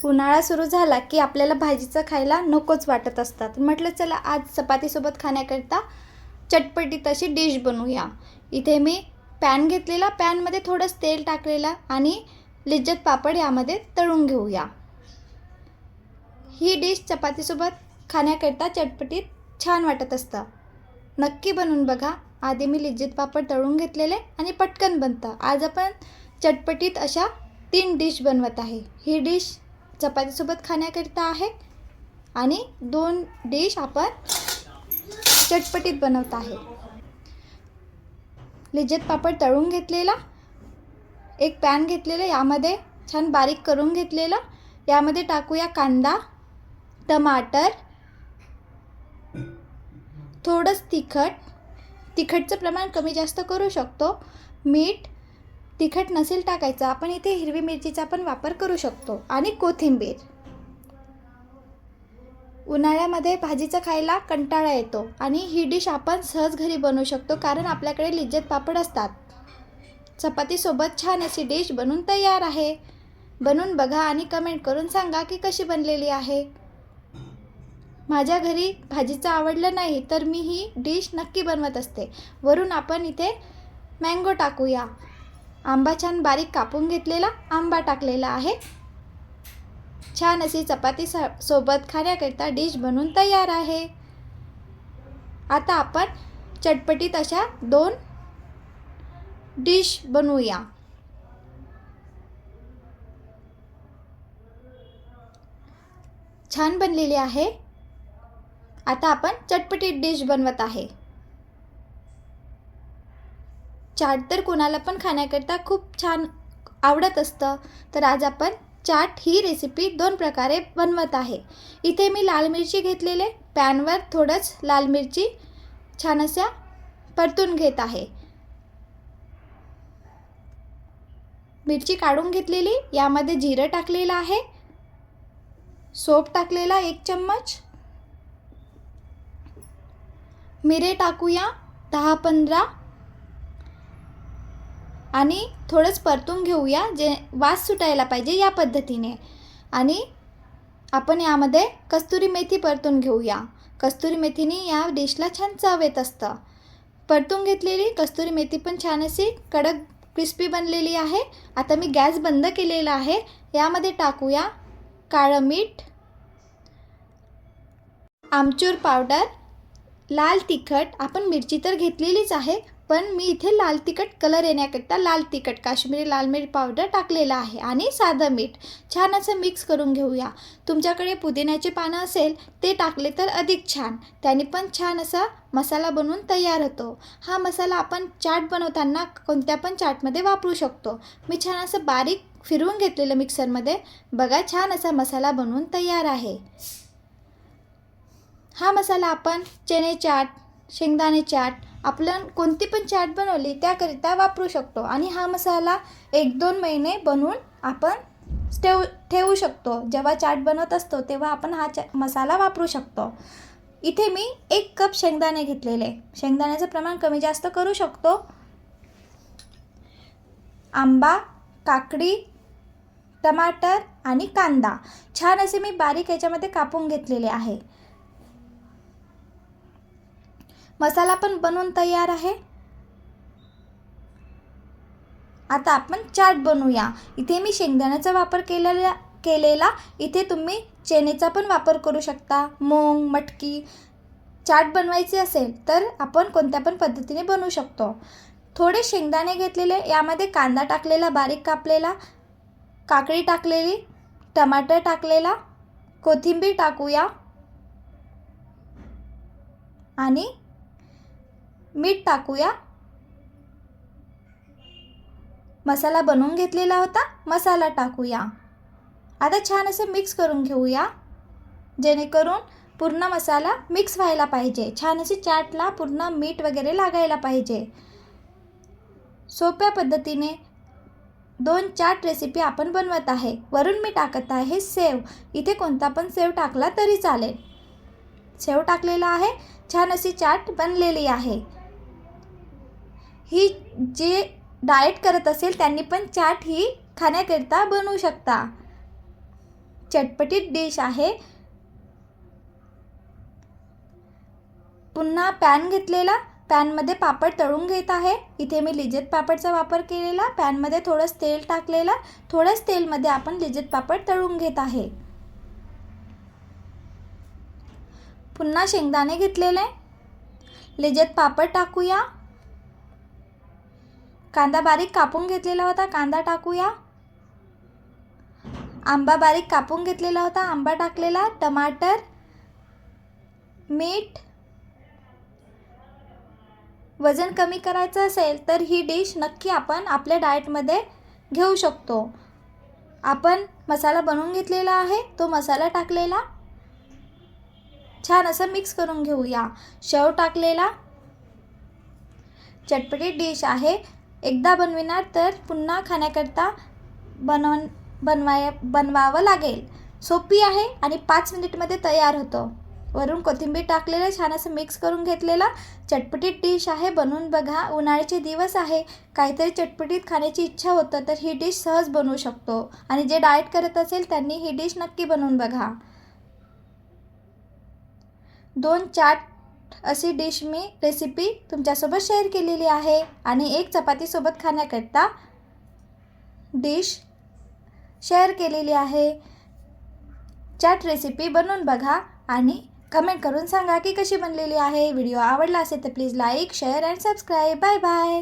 उन्हाळा सुरू झाला की आपल्याला भाजीचं खायला नकोच वाटत असतात. म्हटलं चला आज चपातीसोबत खाण्याकरता चटपटीत अशी डिश बनवूया. इथे मी पॅन घेतलेला, पॅनमध्ये थोडंसं तेल टाकलेलं आणि लिज्जत पापड यामध्ये तळून घेऊया. ही डिश चपातीसोबत खाण्याकरता चटपटीत छान वाटत असतं. नक्की बनवून बघा. आधी मी लिज्जत पापड तळून घेतलेले आणि पटकन बनतं. आज आपण चटपटीत अशा 3 डिश बनवत आहे. ही डिश चपातीसोबत खाण्याकरता आहे आणि 2 डिश आपण चटपटीत बनवत आहे. लिज्जत पापड तळून घेतलेला, एक पॅन घेतलेलं, यामध्ये छान बारीक करून घेतलेलं. यामध्ये टाकूया कांदा, टमाटर, थोडंसं तिखटचं प्रमाण कमी जास्त करू शकतो. मीठ, तिखट नसेल टाकायचं आपण इथे हिरवी मिरचीचा पण वापर करू शकतो आणि कोथिंबीर. उन्हाळ्यामध्ये भाजीचं खायला कंटाळा येतो आणि ही डिश आपण सहज घरी बनवू शकतो कारण आपल्याकडे लिज्जत पापड असतात. चपातीसोबत छान अशी डिश बनून तयार आहे. बनवून बघा आणि कमेंट करून सांगा की कशी बनलेली आहे. माझ्या घरी भाजीचं आवडलं नाही तर मी ही डिश नक्की बनवत असते. वरून आपण इथे मँगो टाकूया. आंबा छान बारीक कापून घेतलेला आंबा टाकलेला आहे. छान अशी चपाती सोबत खाण्याकरता डिश बनवून तयार आहे. आता आपण चटपटीत अशा 2 डिश बनवूया. छान बनलेली आहे. आता आपण चटपटीत डिश बनवत आहे. चाट तर कोणाला पण खाण्याकरता खूप छान आवडत असतं. तर आज आपण चाट ही रेसिपी 2 प्रकारे बनवत आहे. इथे मी लाल मिरची घेतलेले, पॅनवर थोडंच लाल मिरची छान अशा परतून घेत आहे. मिरची काढून घेतलेली, यामध्ये जिरं टाकलेलं आहे, सोप टाकलेला 1 चम्मच, मिरे टाकूया 10-15 आणि थोडंच परतून घेऊया, जे वास सुटायला पाहिजे या पद्धतीने. आणि आपण यामध्ये कस्तुरी मेथी परतून घेऊया. कस्तुरी मेथीने या डिशला छान चव येत असतं. परतून घेतलेली कस्तुरी मेथी पण छान अशी कडक क्रिस्पी बनलेली आहे. आता मी गॅस बंद केलेला आहे. यामध्ये टाकूया काळं मीठ, आमचूर पावडर, लाल तिखट. आपण मिरची तर घेतलेलीच आहे पण मी इथे लाल तिखट कलर येण्याकरता लाल तिखट काश्मीरी लाल मिर्च पावडर टाकलेला आहे आणि साधं मीठ. छान असं मिक्स करून घेऊया. तुमच्याकडे पुदिन्याचे पानं असेल ते टाकले तर अधिक छान. त्याने पण छान असा मसाला बनवून तयार होतो. हा मसाला आपण चाट बनवताना कोणत्या पण चाटमध्ये वापरू शकतो. मी छान असं बारीक फिरवून घेतलेलं मिक्सरमध्ये. बघा छान असा मसाला बनवून तयार आहे. हा मसाला आपण चणे चाट, शेंगदाणे चाट, आपण कोणती पण चाट बनवली त्याकरिता वापरू शकतो. आणि हा मसाला 1-2 महिने बनवून आपण ठेवू शकतो. जेव्हा चाट बनवत असतो तेव्हा आपण हा मसाला वापरू शकतो. इथे मी 1 कप शेंगदाणे घेतलेले. शेंगदाण्याचं प्रमाण कमी जास्त करू शकतो. आंबा, काकडी, टमाटर आणि कांदा छान असे मी बारीक याच्यामध्ये कापून घेतलेले आहे. मसाला पण बनवून तयार आहे. आता आपण चाट बनवूया. इथे मी शेंगदाण्याचा वापर केलेला. इथे तुम्ही चण्याचा पण वापर करू शकता. मूग, मटकी. चाट बनवायची असेल तर आपण कोणत्या पण पद्धतीने बनवू शकतो. थोडे शेंगदाणे घेतलेले, यामध्ये कांदा टाकलेला बारीक कापलेला, काकडी टाकलेली, टमाटर टाकलेला, कोथिंबीर टाकूया आणि मीठ टाकूया. मसाला बनवून घेतलेला होता, मसाला टाकूया. आता छान असं मिक्स करून घेऊया जेणेकरून पूर्ण मसाला मिक्स व्हायला पाहिजे. छान अशी चाटला पूर्ण मीठ वगैरे लागायला पाहिजे. सोप्या पद्धतीने 2 चाट रेसिपी आपण बनवत आहे. वरून मी टाकत आहे सेव. इथे कोणता पण सेव टाकला तरी चालेल. सेव टाकलेला आहे. छान अशी चाट बनलेली आहे. ही जे डाएट करत असेल त्यांनी पण चाट ही खाण्याकरिता बनवू शकता. चटपटीत डिश आहे. पुन्हा पॅन घेतलेला, पॅनमध्ये पापड तळून घेत आहे. इथे मी लिज्जत पापडचा वापर केलेला. पॅनमध्ये थोडंसं तेल टाकलेलं, थोड्याच तेलमध्ये आपण लिज्जत पापड तळून घेत आहे. पुन्हा शेंगदाणे घेतलेले, लिज्जत पापड टाकूया. कांदा बारीक कापून घेतलेला होता, कांदा टाकूया. आंबा बारीक कापून घेतलेला होता, आंबा टाकलेला. टमाटर, मीठ. वजन कमी करायचं असेल तर ही डिश नक्की आपण आपल्या डाएटमध्ये घेऊ शकतो. आपण मसाला बनवून घेतलेला आहे, तो मसाला टाकलेला. छान असं मिक्स करून घेऊया. शेव टाकलेला. चटपटीत डिश आहे. एकदा बनविणार तर पुन्हा खाण्याकरता बनवावं लागेल. सोपी आहे आणि 5 मिनिटमध्ये तयार होतं. वरून कोथिंबीर टाकलेलं, छान असं मिक्स करून घेतलेला. चटपटीत डिश आहे, बनवून बघा. उन्हाळ्याचे दिवस आहे, काहीतरी चटपटीत खाण्याची इच्छा होतं तर ही डिश सहज बनवू शकतो. आणि जे डाएट करत असेल त्यांनी ही डिश नक्की बनवून बघा. 2 चाट अशी डिश मी रेसिपी तुमच्यासोबत शेअर केलेली आहे आणि एक चपातीसोबत खाण्याकरता डिश शेअर केलेली आहे. चाट रेसिपी बनवून बघा आणि कमेंट करून सांगा की कशी बनलेली आहे. व्हिडिओ आवडला असेल तर please like, share and subscribe. Bye bye.